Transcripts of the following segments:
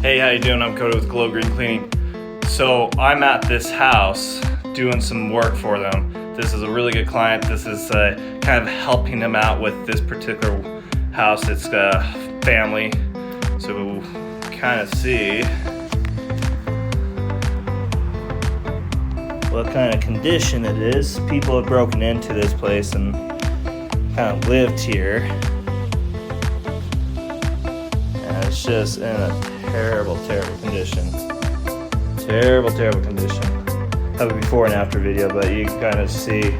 Hey, how you doing? I'm Cody with Glow Green Cleaning. So I'm at this house doing some work for them. This is a really good client. This is kind of helping them out with this particular house. It's a family. So kind of see what kind of condition it is. People have broken into this place and kind of lived here. And it's just in a terrible condition. Terrible condition. I have a before and after video, but you can kind of see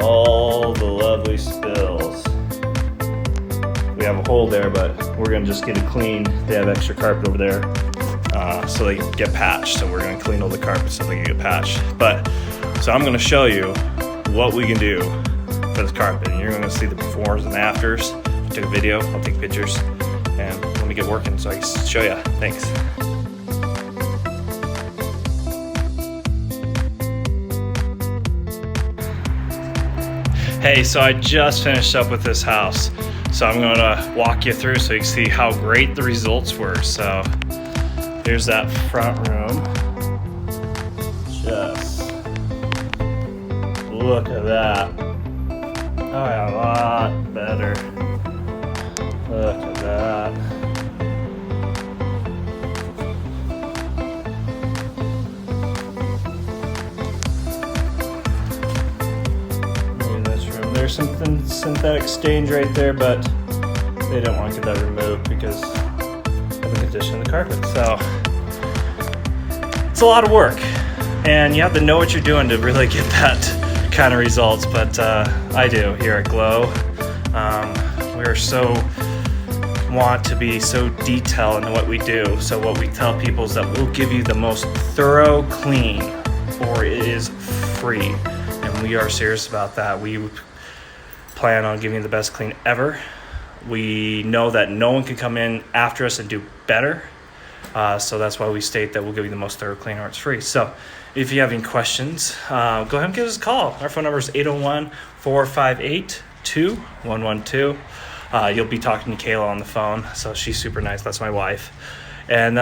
all the lovely spills. We have a hole there, but we're gonna just get it cleaned. They have extra carpet over there, so they can get patched. So we're gonna clean all the carpet so they can get patched. So I'm gonna show you what we can do for this carpet. And you're gonna see the befores and afters. I'll take a video, I'll take pictures, and let me get working so I can show you. Thanks. Hey, so I just finished up with this house. So I'm gonna walk you through so you can see how great the results were. So here's that front room. Just look at that. Oh, yeah, a lot better. Look at that. There's something synthetic stains right there, but they don't want to get that removed because of the condition of the carpet. So it's a lot of work, and you have to know what you're doing to really get that kind of results. But I do here at Glow. We're want to be so detailed in what we do. So what we tell people is that we'll give you the most thorough clean, or it is free, and we are serious about that. We plan on giving you the best clean ever. We know that no one can come in after us and do better. So that's why we state that we'll give you the most thorough clean, or it's free. So if you have any questions, go ahead and give us a call. Our phone number is 801-458-2112. You'll be talking to Kayla on the phone. So she's super nice. That's my wife. And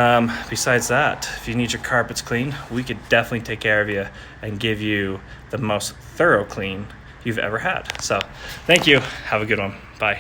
besides that, if you need your carpets clean, we could definitely take care of you and give you the most thorough clean you've ever had. So thank you. Have a good one. Bye.